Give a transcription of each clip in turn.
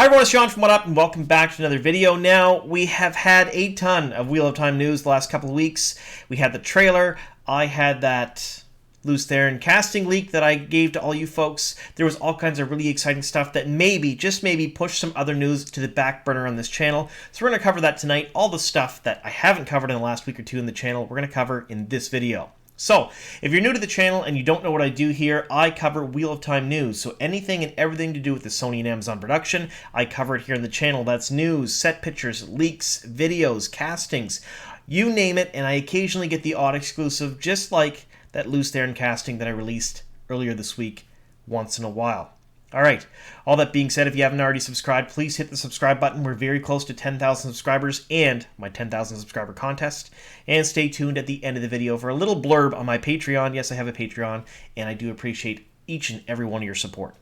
everyone, it's Sean from What Up, and welcome back to another video. Now, we have had a ton of Wheel of Time news the last couple of weeks. We had the trailer. I had that Lews Therin casting leak that I gave to all you folks. There was all kinds of really exciting stuff that maybe, just maybe, push some other news to the back burner on this channel. So we're going to cover that tonight. All the stuff that I haven't covered in the last week or two in the channel, we're going to cover in this video. So, if you're new to the channel and you don't know what I do here, I cover Wheel of Time news. So anything and everything to do with the Sony and Amazon production, I cover it here in the channel. That's news, set pictures, leaks, videos, castings, you name it, and I occasionally get the odd exclusive, just like that Lews Therin casting that I released earlier this week, once in a while. Alright, all that being said, if you haven't already subscribed, please hit the subscribe button. We're very close to 10,000 subscribers and my 10,000 subscriber contest. And stay tuned at the end of the video for a little blurb on my Patreon. Yes, I have a Patreon, and I do appreciate each and every one of your support.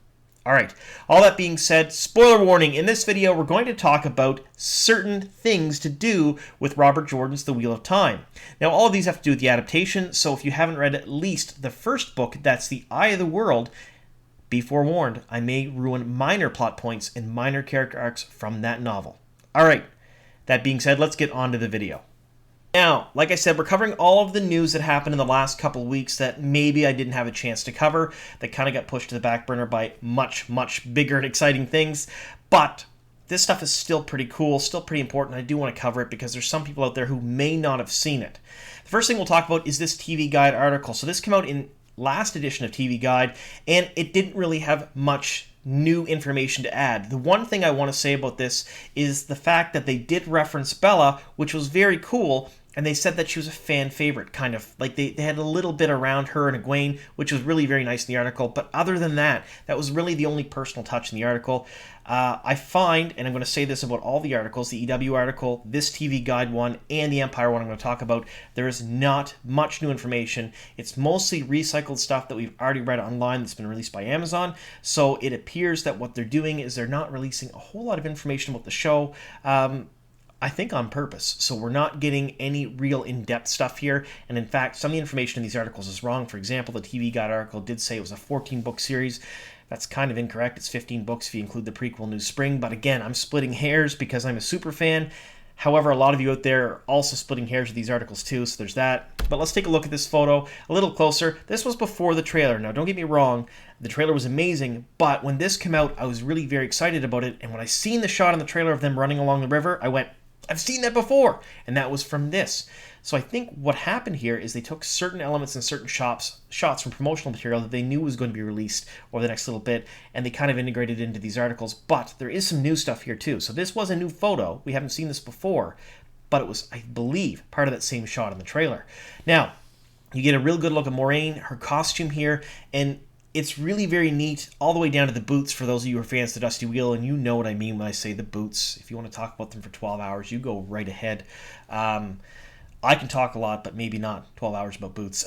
Alright, all that being said, spoiler warning, in this video we're going to talk about certain things to do with Robert Jordan's The Wheel of Time. Now, all of these have to do with the adaptation, so if you haven't read at least the first book, that's The Eye of the World, be forewarned, I may ruin minor plot points and minor character arcs from that novel. Alright, that being said, let's get on to the video. Now, like I said, we're covering all of the news that happened in the last couple of weeks that maybe I didn't have a chance to cover, that kind of got pushed to the back burner by much, much bigger and exciting things, but this stuff is still pretty cool, still pretty important. I do want to cover it because there's some people out there who may not have seen it. The first thing we'll talk about is this TV Guide article. So this came out in last edition of TV Guide, and it didn't really have much new information to add. The one thing I want to say about this is the fact that they did reference Bella, which was very cool, and they said that she was a fan favorite, kind of. Like, they had a little bit around her and Egwene, which was really very nice in the article, but other than that, that was really the only personal touch in the article. I find, and I'm going to say this about all the articles, the EW article, this TV Guide one, and the Empire one I'm going to talk about, there is not much new information. It's mostly recycled stuff that we've already read online that's been released by Amazon, so it appears that what they're doing is they're not releasing a whole lot of information about the show, I think on purpose. So we're not getting any real in-depth stuff here, and in fact, some of the information in these articles is wrong. For example, the TV Guide article did say it was a 14-book series. That's kind of incorrect. It's 15 books if you include the prequel New Spring, but again, I'm splitting hairs because I'm a super fan. However, a lot of you out there are also splitting hairs with these articles too, so there's that. But let's take a look at this photo a little closer. This was before the trailer. Now, don't get me wrong, the trailer was amazing, but when this came out, I was really very excited about it, and when I seen the shot in the trailer of them running along the river, I went, I've seen that before, and that was from this. So I think what happened here is they took certain elements and certain shots from promotional material that they knew was going to be released over the next little bit, and they kind of integrated it into these articles. But there is some new stuff here too. So this was a new photo. We haven't seen this before, but it was, I believe, part of that same shot in the trailer. Now, you get a real good look at Moiraine, her costume here, and it's really very neat, all the way down to the boots for those of you who are fans of the Dusty Wheel, and you know what I mean when I say the boots. If you want to talk about them for 12 hours, you go right ahead. I can talk a lot, but maybe not 12 hours about boots.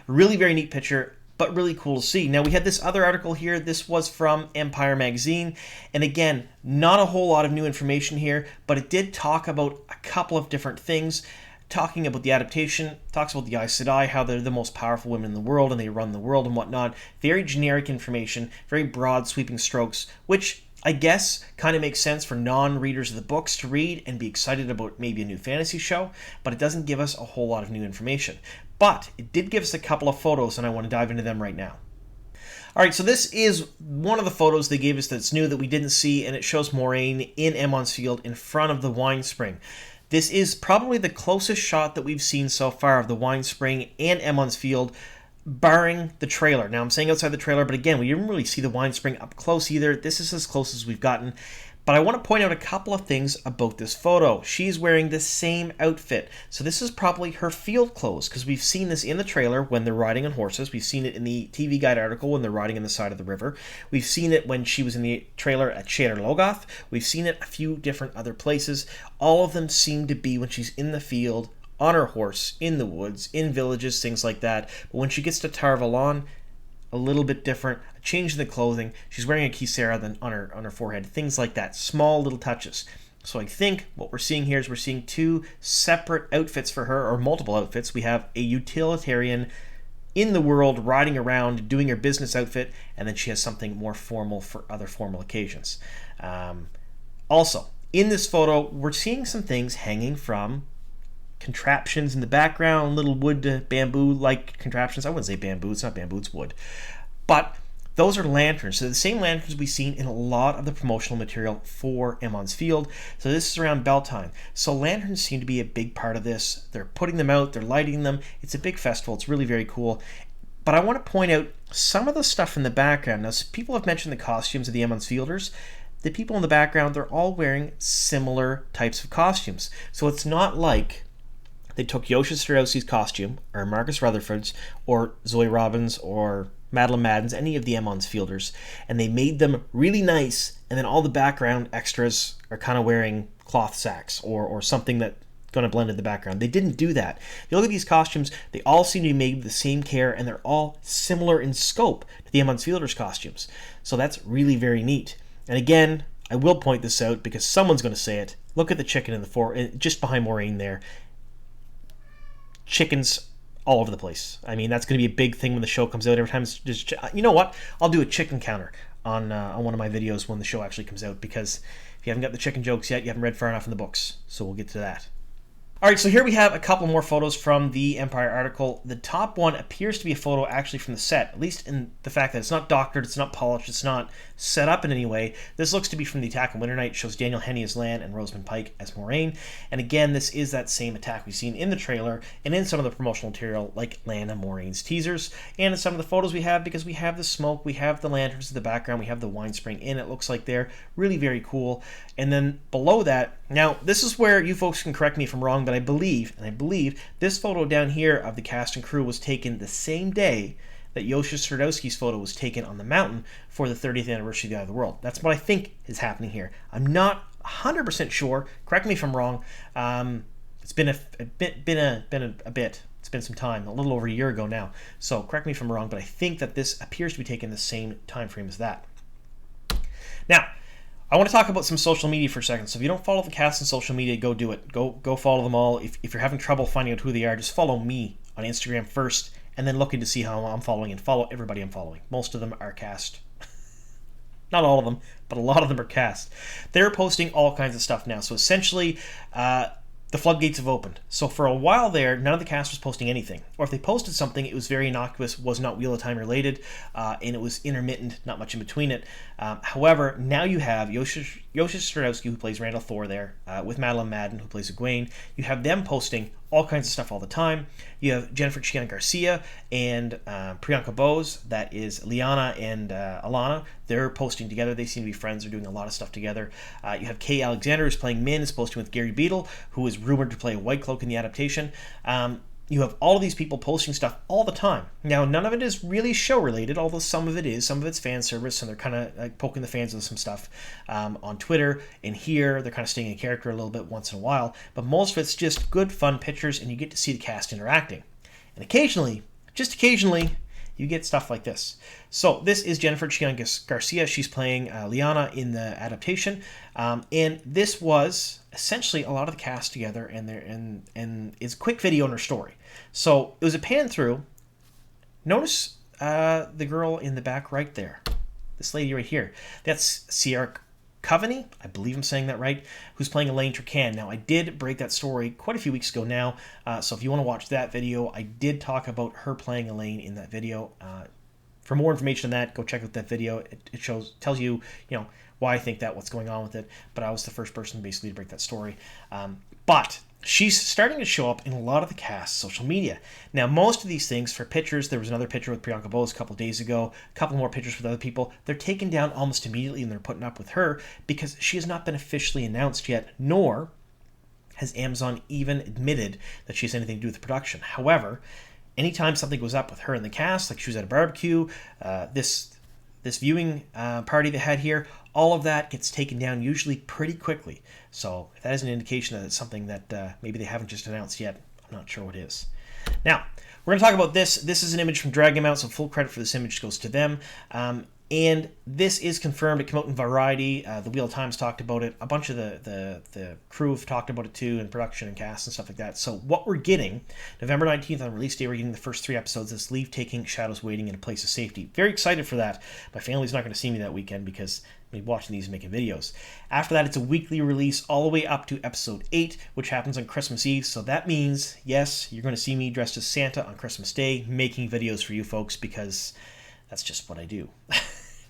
Really very neat picture, but really cool to see. Now, we had this other article here. This was from Empire Magazine, and again, not a whole lot of new information here, but it did talk about a couple of different things. Talking about the adaptation, talks about the Aes Sedai, how they're the most powerful women in the world and they run the world and whatnot. Very generic information, very broad sweeping strokes, which I guess kind of makes sense for non-readers of the books to read and be excited about maybe a new fantasy show, but it doesn't give us a whole lot of new information. But it did give us a couple of photos, and I want to dive into them right now. Alright, so this is one of the photos they gave us that's new that we didn't see, and it shows Moiraine in Emond's Field in front of the wine spring. This is probably the closest shot that we've seen so far of the wine spring and Emond's Field, barring the trailer. Now, I'm saying outside the trailer, but again, we didn't really see the wine spring up close either. This is as close as we've gotten. But I want to point out a couple of things about this photo. She's wearing the same outfit. So this is probably her field clothes, because we've seen this in the trailer when they're riding on horses. We've seen it in the TV Guide article when they're riding on the side of the river. We've seen it when she was in the trailer at Shadar Logoth. We've seen it a few different other places. All of them seem to be when she's in the field, on her horse, in the woods, in villages, things like that. But when she gets to Tar Valon, a little bit different, a change in the clothing. She's wearing a Kisara then on her forehead, things like that, small little touches. So I think what we're seeing here is we're seeing two separate outfits for her, or multiple outfits. We have a utilitarian in the world riding around doing her business outfit, and then she has something more formal for other formal occasions. Also, in this photo, we're seeing some things hanging from contraptions in the background, little wood bamboo-like contraptions. I wouldn't say bamboo, it's not bamboo, it's wood. But those are lanterns. So the same lanterns we've seen in a lot of the promotional material for Emond's Field. So this is around Beltane. So lanterns seem to be a big part of this. They're putting them out, they're lighting them. It's a big festival, it's really very cool. But I want to point out some of the stuff in the background. Now, people have mentioned the costumes of the Emond's Fielders. The people in the background, they're all wearing similar types of costumes. So it's not like they took Yosha Stradowski's costume, or Marcus Rutherford's, or Zoe Robbins, or Madeline Madden's, any of the Emond's Fielders, and they made them really nice, and then all the background extras are kind of wearing cloth sacks, or something that going to blend in the background. They didn't do that. If you look at these costumes, they all seem to be made with the same care, and they're all similar in scope to the Emond's Fielders costumes. So that's really very neat. And again, I will point this out because someone's going to say it. Look at the chicken in the just behind Maureen there. Chickens all over the place. I mean, that's going to be a big thing when the show comes out. Every time it's just, you know what? I'll do a chicken counter on one of my videos when the show actually comes out, because if you haven't got the chicken jokes yet, you haven't read far enough in the books. So we'll get to that. All right, so here we have a couple more photos from the Empire article. The top one appears to be a photo actually from the set, at least in the fact that it's not doctored, it's not polished, it's not set up in any way. This looks to be from the attack on Winter Night. It shows Daniel Henney as Lan and Rosamund Pike as Moraine. And again, this is that same attack we've seen in the trailer and in some of the promotional material, like Lan and Maureen's teasers, and in some of the photos we have, because we have the smoke, we have the lanterns in the background, we have the wine spring in. It looks like they're really very cool. And then below that, now this is where you folks can correct me if I'm wrong, but I believe this photo down here of the cast and crew was taken the same day that Yosha Stradowski's photo was taken on the mountain for the 30th anniversary of the Eye of the World. That's what I think is happening here. I'm not 100% sure. Correct me if I'm wrong. It's been a bit. It's been some time, a little over a year ago now. So correct me if I'm wrong, but I think that this appears to be taken the same time frame as that. Now, I want to talk about some social media for a second. So if you don't follow the cast on social media, go do it. Go follow them all. If you're having trouble finding out who they are, just follow me on Instagram first, and then looking to see how I'm following, and follow everybody I'm following. Most of them are cast. Not all of them, but a lot of them are cast. They're posting all kinds of stuff now. So essentially, the floodgates have opened. So for a while there, none of the cast was posting anything. Or if they posted something, it was very innocuous, was not Wheel of Time related, and it was intermittent, not much in between it. However, now you have Yosha Stradowski, who plays Randall Thor there, with Madeline Madden, who plays Egwene. You have them posting all kinds of stuff all the time. You have Jennifer Chiana Garcia and Priyanka Bose, that is Liana and Alana. They're posting together. They seem to be friends. They're doing a lot of stuff together. You have Kay Alexander, who's playing Min, is posting with Gary Beadle, who is rumored to play a White Cloak in the adaptation. You have all of these people posting stuff all the time. Now, none of it is really show-related, although some of it is. Some of it's fan service, and they're kind of like poking the fans with some stuff on Twitter. And here, they're kind of staying in character a little bit once in a while. But most of it's just good, fun pictures, and you get to see the cast interacting. And occasionally, just occasionally, you get stuff like this. So this is Jennifer Chiana Garcia. She's playing Liana in the adaptation. And this was essentially a lot of the cast together, and it's a quick video on her story. So it was a pan through. Notice the girl in the back right there. This lady right here. That's Sierra Coveney, I believe I'm saying that right, who's playing Elaine Turcan. Now, I did break that story quite a few weeks ago now, so if you want to watch that video, I did talk about her playing Elaine in that video. For more information on that, go check out that video. It tells you, why I think that, what's going on with it, but I was the first person basically to break that story. But she's starting to show up in a lot of the cast's social media. Now, most of these things for pictures, there was another picture with Priyanka Bose a couple of days ago, a couple more pictures with other people. They're taken down almost immediately, and they're putting up with her because she has not been officially announced yet, nor has Amazon even admitted that she has anything to do with the production. However, anytime something goes up with her in the cast, like she was at a barbecue, this viewing party they had here, all of that gets taken down usually pretty quickly. So if that is an indication that it's something that maybe they haven't just announced yet, I'm not sure what is. Now, we're going to talk about this. This is an image from Dragon Mount, so full credit for this image goes to them. And this is confirmed. It came out in Variety. The Wheel of Time's talked about it. A bunch of the crew have talked about it too, and production and cast and stuff like that. So what we're getting, November 19th on release day, we're getting the first 3 episodes. This Leave Taking, Shadows Waiting, in a Place of Safety. Very excited for that. My family's not going to see me that weekend because be watching these and making videos. After that, it's a weekly release all the way up to episode 8, which happens on Christmas Eve. So that means, yes, you're going to see me dressed as Santa on Christmas Day making videos for you folks, because that's just what I do.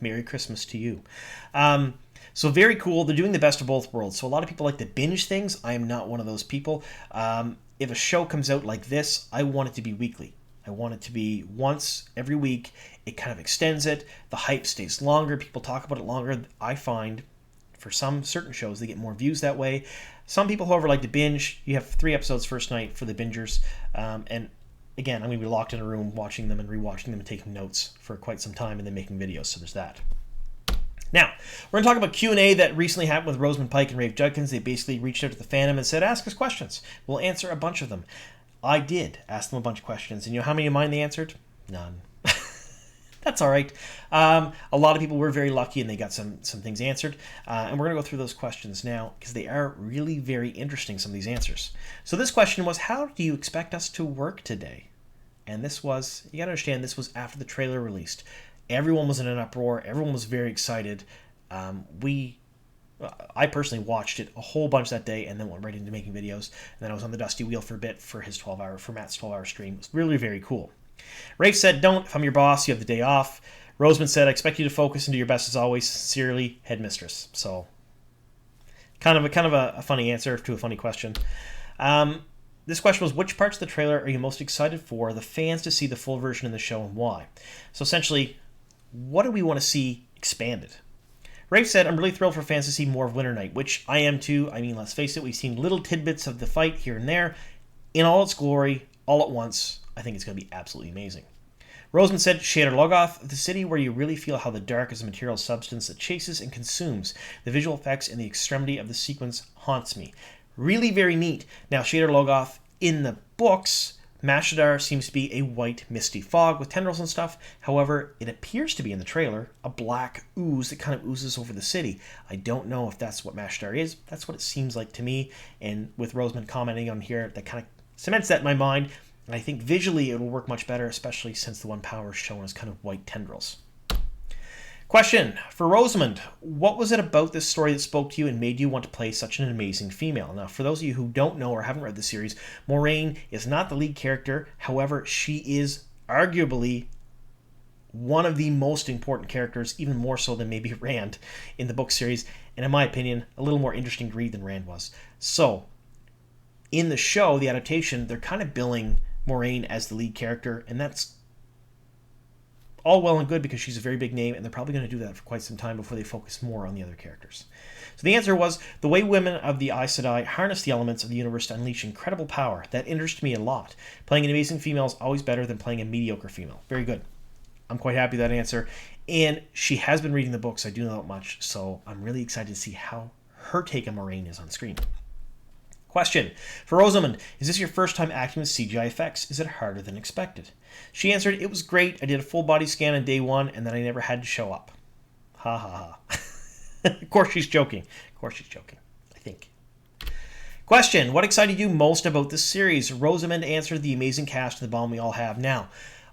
Merry Christmas to you. So very cool. They're doing the best of both worlds. So a lot of people like to binge things. I am not one of those people. If a show comes out like this, I want it to be weekly. I want it to be once every week. It kind of extends it. The hype stays longer. People talk about it longer. I find for some certain shows, they get more views that way. Some people, however, like to binge. You have 3 episodes first night for the bingers. And again, I'm going to be locked in a room watching them and rewatching them and taking notes for quite some time and then making videos. So there's that. Now, we're going to talk about Q&A that recently happened with Rosamund Pike and Rafe Judkins. They basically reached out to the fandom and said, ask us questions. We'll answer a bunch of them. I did ask them a bunch of questions. And you know how many of mine they answered? None. That's all right. A lot of people were very lucky and they got some things answered. And we're going to go through those questions now because they are really very interesting, some of these answers. So this question was, how do you expect us to work today? And this was, you got to understand, this was after the trailer released. Everyone was in an uproar. Everyone was very excited. I personally watched it a whole bunch that day and then went right into making videos. And then I was on the Dusty Wheel for a bit for Matt's 12-hour stream. It was really very cool. Rafe said, don't. If I'm your boss, you have the day off. Rosamund said, I expect you to focus and do your best as always. Sincerely, Headmistress. So, kind of a funny answer to a funny question. This question was, which parts of the trailer are you most excited for the fans to see the full version of the show and why? So essentially, what do we want to see expanded? Rafe said, I'm really thrilled for fans to see more of Winter Night, which I am too. I mean, let's face it, we've seen little tidbits of the fight here and there. In all its glory, all at once, I think it's going to be absolutely amazing. Rosamund said, Shader Logoth, the city where you really feel how the dark is a material substance that chases and consumes. The visual effects and the extremity of the sequence haunts me. Really very neat. Now, Shader Logoth, in the books, Mashadar seems to be a white misty fog with tendrils and stuff. However, it appears to be in the trailer a black ooze that kind of oozes over the city. I don't know if that's what Mashadar is. That's what it seems like to me. And with Rosamund commenting on here, that kind of cements that in my mind. And I think visually it will work much better, especially since the one power is shown as kind of white tendrils. Question for Rosamund. What was it about this story that spoke to you and made you want to play such an amazing female? Now, for those of you who don't know or haven't read the series, Moiraine is not the lead character. However, she is arguably one of the most important characters, even more so than maybe Rand in the book series. And in my opinion, a little more interesting read than Rand was. So, in the show, the adaptation, they're kind of billing Moiraine as the lead character, and that's all well and good because she's a very big name, and they're probably going to do that for quite some time before they focus more on the other characters. So the answer was, the way women of the Aes Sedai harness the elements of the universe to unleash incredible power. That interests me a lot. Playing an amazing female is always better than playing a mediocre female. Very good. I'm quite happy with that answer. And she has been reading the books, I do know that much, so I'm really excited to see how her take on Moiraine is on screen. Question for Rosamund, is this your first time acting with CGI effects? Is it harder than expected? She answered, it was great. I did a full body scan on day 1 and then I never had to show up. Ha ha ha. Of course she's joking. Of course she's joking, I think. Question, what excited you most about this series? Rosamund answered, the amazing cast and the bond we all have. Now,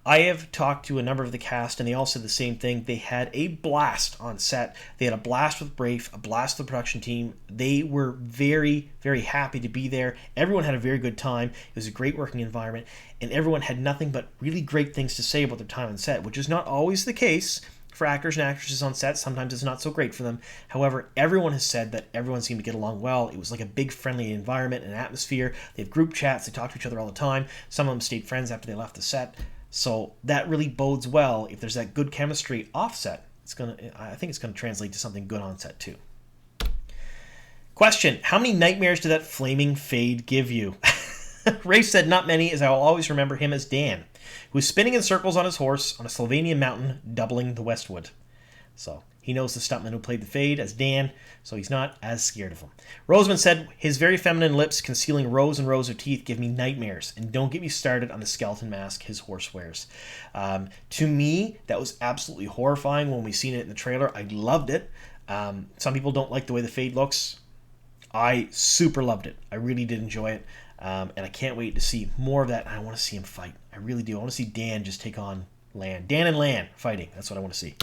I have talked to a number of the cast, and they all said the same thing. They had a blast on set. They had a blast with Rafe, a blast with the production team. They were very, very happy to be there. Everyone had a very good time. It was a great working environment, and everyone had nothing but really great things to say about their time on set, which is not always the case for actors and actresses on set. Sometimes it's not so great for them. However, everyone has said that everyone seemed to get along well. It was like a big friendly environment and atmosphere. They have group chats. They talk to each other all the time. Some of them stayed friends after they left the set. So that really bodes well. If there's that good chemistry offset, I think it's gonna translate to something good on set too. Question, how many nightmares did that flaming fade give you? Rafe said not many, as I will always remember him as Dan, who was spinning in circles on his horse on a Slovenian mountain, doubling the Westwood. So he knows the stuntman who played the Fade as Dan, so he's not as scared of him. Rosamund said, his very feminine lips concealing rows and rows of teeth give me nightmares, and don't get me started on the skeleton mask his horse wears. To me, that was absolutely horrifying when we seen it in the trailer. I loved it. Some people don't like the way the Fade looks. I super loved it. I really did enjoy it, and I can't wait to see more of that, and I want to see him fight. I really do. I want to see Dan just take on Lan. Dan and Lan fighting. That's what I want to see.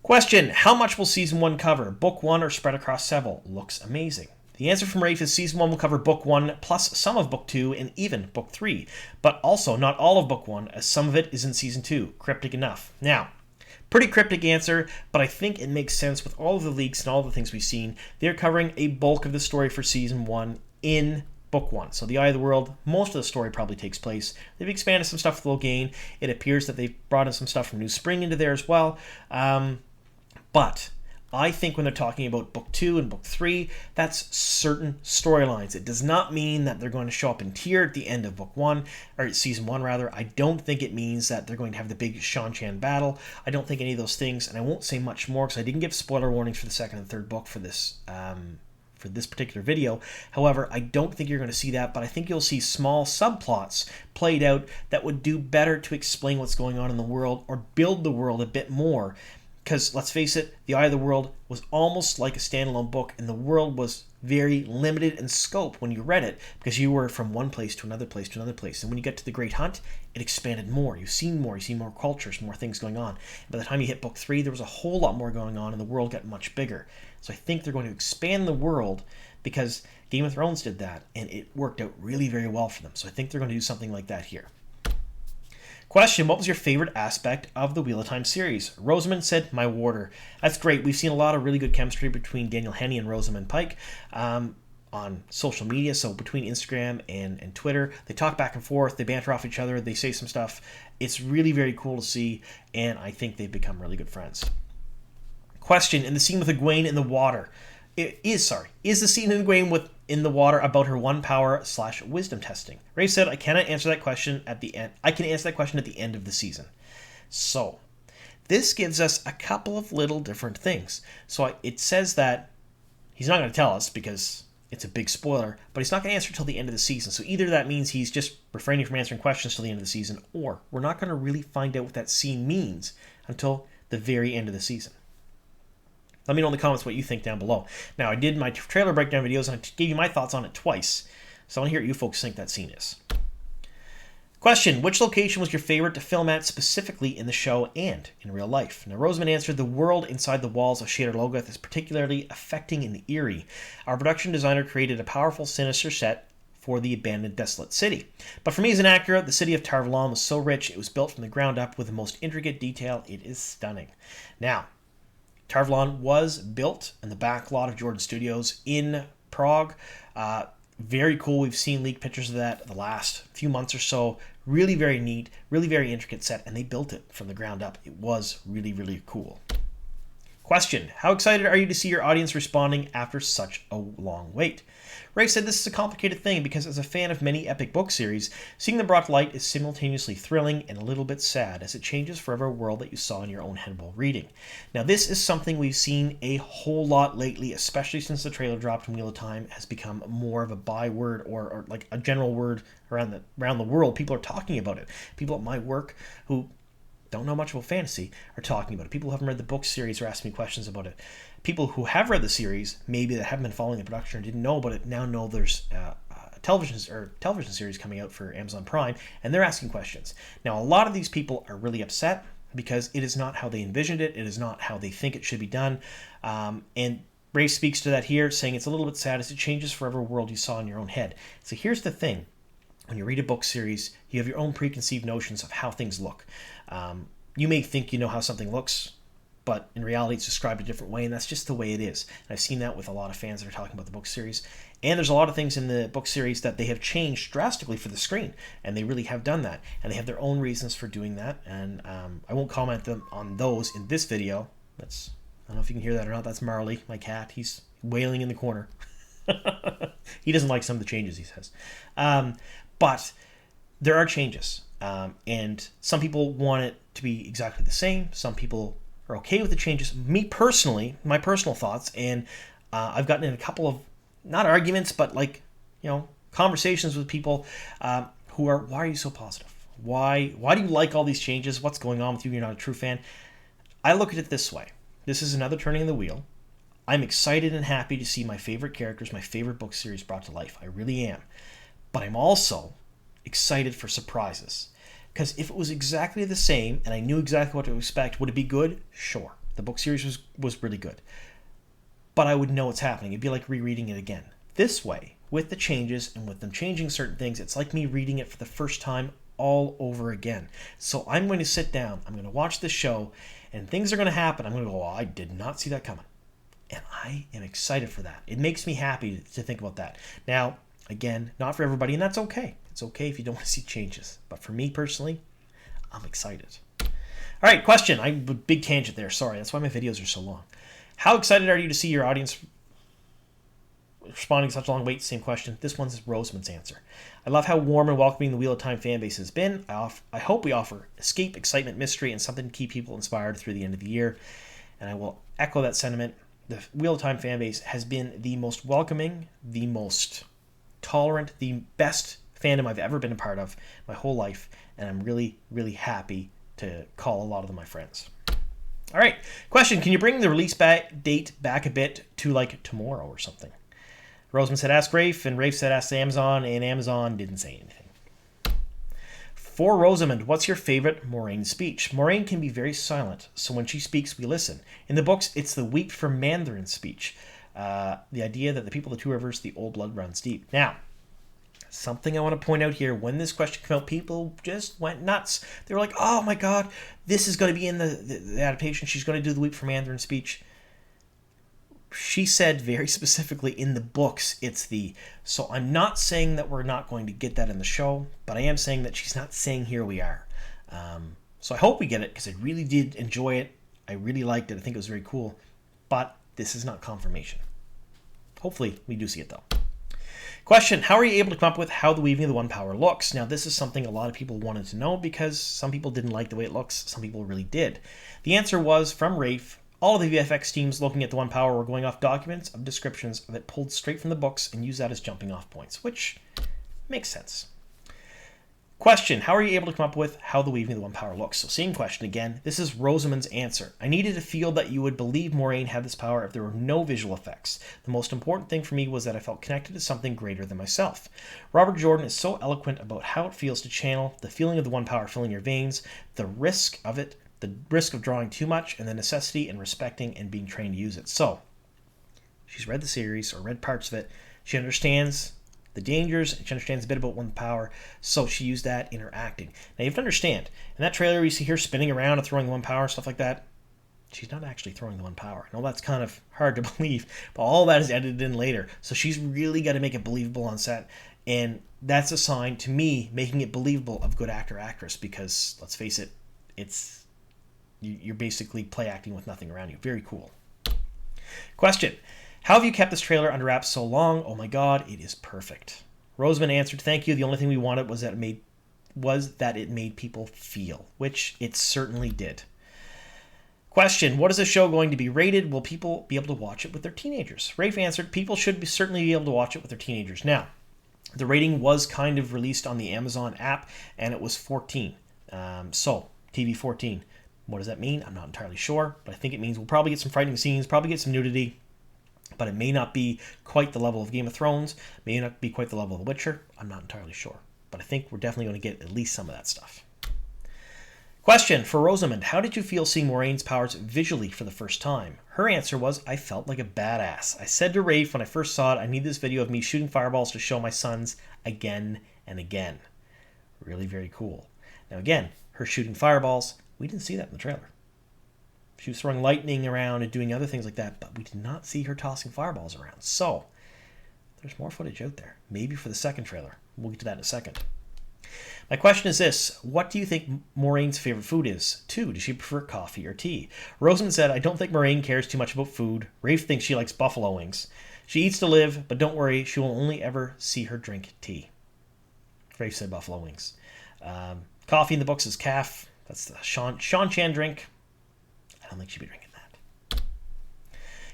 Question, how much will Season 1 cover? Book 1 or spread across several? Looks amazing. The answer from Rafe is Season 1 will cover Book 1 plus some of Book 2 and even Book 3, but also not all of Book 1, as some of it is in Season 2. Cryptic enough. Now, pretty cryptic answer, but I think it makes sense with all of the leaks and all the things we've seen. They're covering a bulk of the story for Season 1 in Book 1. So the Eye of the World, most of the story probably takes place. They've expanded some stuff with Logain. It appears that they've brought in some stuff from New Spring into there as well. But I think when they're talking about Book 2 and Book 3, that's certain storylines. It does not mean that they're going to show up in tier at the end of Book 1, or Season 1 rather. I don't think it means that they're going to have the big Shan-Chan battle. I don't think any of those things, and I won't say much more because I didn't give spoiler warnings for the second and third book for this particular video. However, I don't think you're going to see that, but I think you'll see small subplots played out that would do better to explain what's going on in the world or build the world a bit more. Because, let's face it, The Eye of the World was almost like a standalone book, and the world was very limited in scope when you read it, because you were from one place to another place to another place. And when you get to The Great Hunt, it expanded more. You've seen more. You see more cultures, more things going on. By the time you hit Book 3, there was a whole lot more going on, and the world got much bigger. So I think they're going to expand the world, because Game of Thrones did that, and it worked out really very well for them. So I think they're going to do something like that here. Question, what was your favorite aspect of the Wheel of Time series? Rosamund said, my warder. That's great. We've seen a lot of really good chemistry between Daniel Henney and Rosamund Pike on social media, so between Instagram and Twitter. They talk back and forth, they banter off each other, they say some stuff. It's really very cool to see, and I think they've become really good friends. Question, in the scene with Egwene in the water, is the scene in Egwene in the water about her one power / wisdom testing? Ray said, I cannot answer that question at the end. I can answer that question at the end of the season. So, this gives us a couple of little different things. So it says that he's not going to tell us because it's a big spoiler, but he's not going to answer until the end of the season. So either that means he's just refraining from answering questions till the end of the season, or we're not going to really find out what that scene means until the very end of the season. Let me know in the comments what you think down below. Now, I did my trailer breakdown videos, and I gave you my thoughts on it twice. So I want to hear what you folks think that scene is. Question, which location was your favorite to film at specifically in the show and in real life? Now, Rosamund answered, the world inside the walls of Shadar Logoth is particularly affecting and eerie. Our production designer created a powerful, sinister set for the abandoned, desolate city. But for me as an actor, the city of Tar Valon was so rich, it was built from the ground up with the most intricate detail. It is stunning. Now, Tar Valon was built in the back lot of Jordan Studios in Prague. Very cool. We've seen leaked pictures of that the last few months or so. Really very neat, really very intricate set, and they built it from the ground up. It was really, really cool. Question, how excited are you to see your audience responding after such a long wait? Ray said this is a complicated thing because as a fan of many epic book series, seeing them brought to light is simultaneously thrilling and a little bit sad as it changes forever a world that you saw in your own head while reading. Now this is something we've seen a whole lot lately, especially since the trailer dropped and Wheel of Time has become more of a byword or like a general word around the world. People are talking about it. People at my work who don't know much about fantasy are talking about it. People who haven't read the book series are asking me questions about it. People who have read the series, maybe that haven't been following the production or didn't know about it, now know there's a television series coming out for Amazon Prime, and they're asking questions. Now, a lot of these people are really upset because it is not how they envisioned it. It is not how they think it should be done. And Ray speaks to that here, saying it's a little bit sad as it changes forever world you saw in your own head. So here's the thing. When you read a book series, you have your own preconceived notions of how things look. You may think you know how something looks, but in reality it's described a different way, and that's just the way it is. And I've seen that with a lot of fans that are talking about the book series. And there's a lot of things in the book series that they have changed drastically for the screen, and they really have done that. And they have their own reasons for doing that, and I won't comment on those in this video. I don't know if you can hear that or not. That's Marley, my cat. He's wailing in the corner. He doesn't like some of the changes, he says. But there are changes, and some people want it to be exactly the same. Some people are okay with the changes. Me personally, my personal thoughts, and I've gotten in a couple of, not arguments, but conversations with people who are, why are you so positive? Why do you like all these changes? What's going on with you? You're not a true fan. I look at it this way. This is another turning of the wheel. I'm excited and happy to see my favorite characters, my favorite book series brought to life. I really am. But I'm also excited for surprises. Because if it was exactly the same and I knew exactly what to expect, would it be good? Sure. The book series was really good. But I would know what's happening. It'd be like rereading it again. This way, with the changes and with them changing certain things, it's like me reading it for the first time all over again. So I'm going to sit down, I'm going to watch this show, and things are going to happen. I'm going to go, oh, I did not see that coming. And I am excited for that. It makes me happy to think about that. Now, again, not for everybody, and that's okay. It's okay if you don't want to see changes. But for me personally, I'm excited. All right, question. I have a big tangent there. Sorry, that's why my videos are so long. How excited are you to see your audience responding to such a long wait? Same question. This one's Rosamund's answer. I love how warm and welcoming the Wheel of Time fan base has been. I hope we offer escape, excitement, mystery, and something to keep people inspired through the end of the year. And I will echo that sentiment. The Wheel of Time fan base has been the most welcoming, the most tolerant, the best fandom I've ever been a part of my whole life. And I'm really, really happy to call a lot of them my friends. All right, question. Can you bring the release date back a bit to like tomorrow or something? Rosamund said, ask Rafe, and Rafe said, ask Amazon, and Amazon didn't say anything. For Rosamund, what's your favorite Moraine speech? Moraine can be very silent, so when she speaks, we listen. In the books, it's the Weep for Mandarin speech. The idea that the people of the Two Rivers, the old blood runs deep. Now, something I want to point out here. When this question came out, people just went nuts. They were like, oh my God, this is going to be in the adaptation. She's going to do the Weep for Mandarin speech. She said very specifically in the books, it's the... So I'm not saying that we're not going to get that in the show, but I am saying that she's not saying here we are. So I hope we get it, because I really did enjoy it. I really liked it. I think it was very cool. But this is not confirmation. Hopefully we do see it, though. Question, how are you able to come up with how the weaving of the One Power looks? Now, this is something a lot of people wanted to know, because some people didn't like the way it looks. Some people really did. The answer was, from Rafe, all of the VFX teams looking at the One Power were going off documents of descriptions of it pulled straight from the books and used that as jumping off points, which makes sense. Question, how are you able to come up with how the weaving of the One Power looks? So same question again. This is Rosamund's answer. I needed to feel that you would believe Moraine had this power if there were no visual effects. The most important thing for me was that I felt connected to something greater than myself. Robert Jordan is so eloquent about how it feels to channel, the feeling of the One Power filling your veins, the risk of it, the risk of drawing too much, and the necessity in respecting and being trained to use it. So, she's read the series, or read parts of it. She understands the dangers, and she understands a bit about One Power, so she used that in her acting. Now, you have to understand, in that trailer, you see her spinning around and throwing the One Power and stuff like that. She's not actually throwing the One Power. I know that's kind of hard to believe, but all that is edited in later. So she's really got to make it believable on set, and that's a sign, to me, making it believable of good actor-actress, because, let's face it, you're basically play acting with nothing around you. Very cool. Question. How have you kept this trailer under wraps so long? Oh my God, it is perfect. Rosamund answered, thank you. The only thing we wanted was that it made people feel, which it certainly did. Question. What is the show going to be rated? Will people be able to watch it with their teenagers? Rafe answered, people should certainly be able to watch it with their teenagers. Now, the rating was kind of released on the Amazon app, and it was 14. So, TV 14. What does that mean? I'm not entirely sure, but I think it means we'll probably get some frightening scenes, probably get some nudity, but it may not be quite the level of Game of Thrones, may not be quite the level of The Witcher. I'm not entirely sure, but I think we're definitely going to get at least some of that stuff. Question for Rosamund. How did you feel seeing Moraine's powers visually for the first time? Her answer was, I felt like a badass. I said to Rafe when I first saw it, I need this video of me shooting fireballs to show my sons again and again. Really very cool. Now again, her shooting fireballs, we didn't see that in the trailer. She was throwing lightning around and doing other things like that, but we did not see her tossing fireballs around. So, there's more footage out there. Maybe for the second trailer. We'll get to that in a second. My question is this. What do you think Moraine's favorite food is? 2, does she prefer coffee or tea? Rosamund said, I don't think Moraine cares too much about food. Rafe thinks she likes buffalo wings. She eats to live, but don't worry, she will only ever see her drink tea. Rafe said buffalo wings. Coffee in the books is calf. That's the Sean Chan drink. I don't think she'd be drinking that.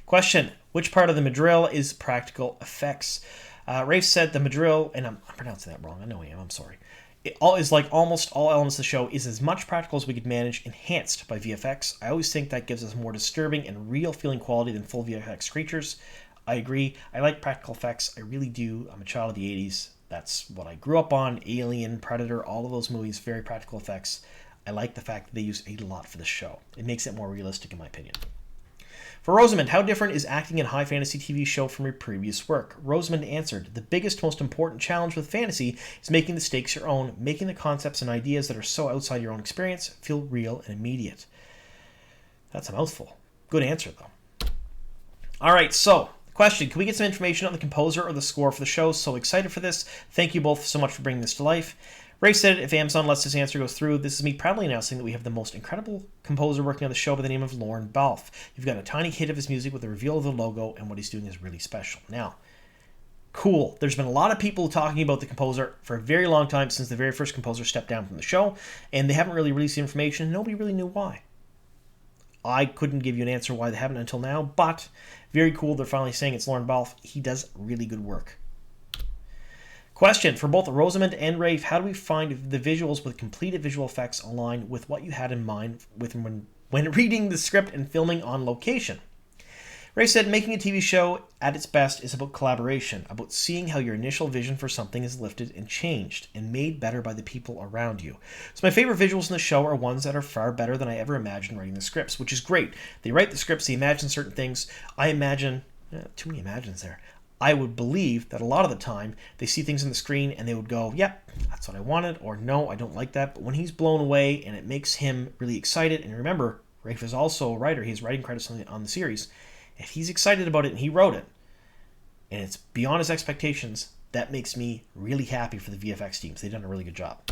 Question. Which part of the Madril is practical effects? Rafe said the Madril, and I'm pronouncing that wrong. I know I am. I'm sorry. It all is like almost all elements of the show is as much practical as we could manage, enhanced by VFX. I always think that gives us more disturbing and real feeling quality than full VFX creatures. I agree. I like practical effects. I really do. I'm a child of the 80s. That's what I grew up on. Alien, Predator, all of those movies, very practical effects. I like the fact that they use a lot for the show. It makes it more realistic in my opinion. For Rosamund, how different is acting in a high fantasy TV show from your previous work? Rosamund answered, the biggest, most important challenge with fantasy is making the stakes your own, making the concepts and ideas that are so outside your own experience feel real and immediate. That's a mouthful. Good answer, though. All right, so question, can we get some information on the composer or the score for the show? So excited for this. Thank you both so much for bringing this to life. Rafe said, if Amazon lets this answer go through, this is me proudly announcing that we have the most incredible composer working on the show by the name of Lorne Balfe. You've got a tiny hit of his music with the reveal of the logo, and what he's doing is really special. Now, cool. There's been a lot of people talking about the composer for a very long time, since the very first composer stepped down from the show, and they haven't really released the information. Nobody really knew why. I couldn't give you an answer why they haven't until now, but very cool. They're finally saying it's Lorne Balfe. He does really good work. Question, for both Rosamund and Rafe, how do we find the visuals with completed visual effects align with what you had in mind with when reading the script and filming on location? Rafe said, making a TV show at its best is about collaboration, about seeing how your initial vision for something is lifted and changed and made better by the people around you. So my favorite visuals in the show are ones that are far better than I ever imagined writing the scripts, which is great. They write the scripts, they imagine certain things. I imagine, too many imagines there. I would believe that a lot of the time they see things on the screen and they would go, yep, that's what I wanted, or no, I don't like that. But when he's blown away and it makes him really excited, and remember, Rafe is also a writer, he has writing credits on the series. If he's excited about it and he wrote it, and it's beyond his expectations, that makes me really happy for the VFX teams. They've done a really good job.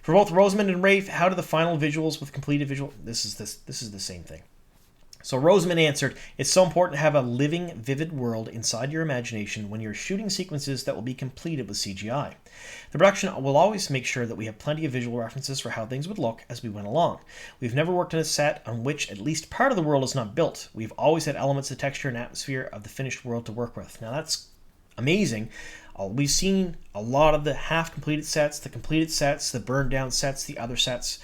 For both Rosamund and Rafe, how do the final visuals with completed visual... This is the same thing. So Rosamund answered, it's so important to have a living, vivid world inside your imagination when you're shooting sequences that will be completed with CGI. The production will always make sure that we have plenty of visual references for how things would look as we went along. We've never worked on a set on which at least part of the world is not built. We've always had elements of texture and atmosphere of the finished world to work with. Now that's amazing. We've seen a lot of the half-completed sets, the completed sets, the burned-down sets, the other sets.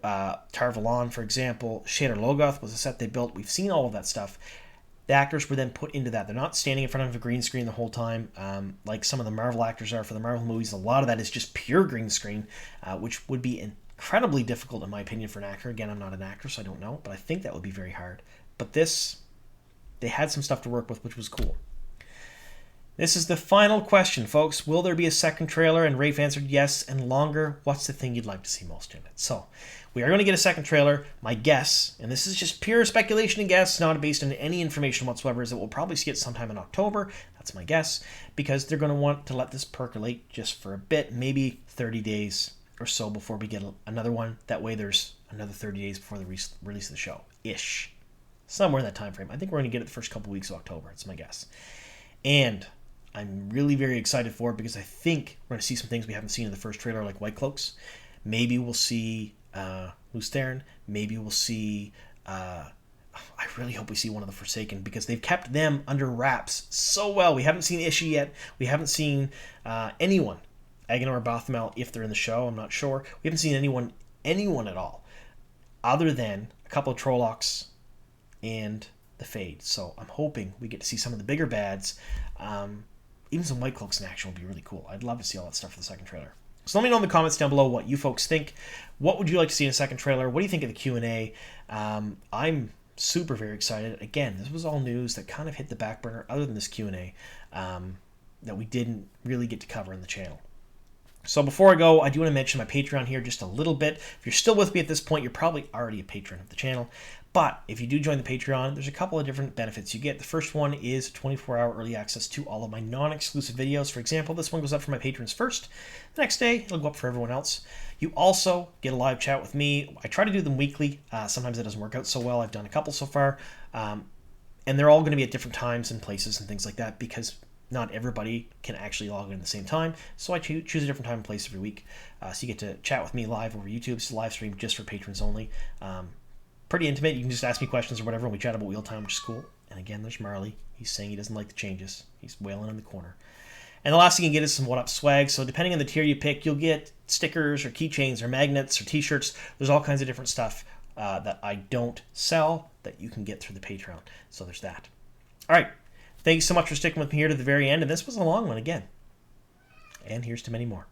Tar-Valon, for example, Shader Logoth was a set they built. We've seen all of that stuff. The actors were then put into that. They're not standing in front of a green screen the whole time, like some of the Marvel actors are for the Marvel movies. A lot of that is just pure green screen, which would be incredibly difficult, in my opinion, for an actor. Again, I'm not an actor, so I don't know, but I think that would be very hard. But this, they had some stuff to work with, which was cool. This is the final question, folks. Will there be a second trailer? And Rafe answered yes, and longer. What's the thing you'd like to see most in it? So, we are going to get a second trailer. My guess, and this is just pure speculation and guess, not based on any information whatsoever, is that we'll probably see it sometime in October. That's my guess, because they're going to want to let this percolate just for a bit, maybe 30 days or so before we get another one. That way there's another 30 days before the release of the show. Ish. Somewhere in that time frame. I think we're going to get it the first couple weeks of October. That's my guess. And I'm really very excited for it because I think we're going to see some things we haven't seen in the first trailer, like White Cloaks. Maybe we'll see Lews Therin. Maybe we'll see... I really hope we see one of the Forsaken, because they've kept them under wraps so well. We haven't seen Ishii yet. We haven't seen anyone. Agenor or Baphomet, if they're in the show, I'm not sure. We haven't seen anyone at all, other than a couple of Trollocs and the Fade. So I'm hoping we get to see some of the bigger bads. Even some White Cloaks in action would be really cool. I'd love to see all that stuff for the second trailer. So let me know in the comments down below what you folks think. What would you like to see in a second trailer? What do you think of the Q&A? I'm super very excited. Again, this was all news that kind of hit the back burner, other than this Q&A, that we didn't really get to cover in the channel. So before I go, I do want to mention my Patreon here just a little bit. If you're still with me at this point, you're probably already a patron of the channel. But if you do join the Patreon, there's a couple of different benefits you get. The first one is 24-hour early access to all of my non-exclusive videos. For example, this one goes up for my patrons first. The next day, it'll go up for everyone else. You also get a live chat with me. I try to do them weekly. Sometimes it doesn't work out so well. I've done a couple so far. And they're all going to be at different times and places and things like that, because not everybody can actually log in at the same time. So I choose a different time and place every week. So you get to chat with me live over YouTube. It's a live stream just for patrons only. Pretty intimate. You can just ask me questions or whatever, and we chat about Wheel Time, which is cool. And again, there's Marley. He's saying he doesn't like the changes. He's wailing in the corner. And the last thing you get is some What Up swag. So depending on the tier you pick, you'll get stickers or keychains or magnets or t-shirts. There's all kinds of different stuff that I don't sell that you can get through the Patreon. So there's that. All right. Thanks so much for sticking with me here to the very end. And this was a long one again. And here's to many more.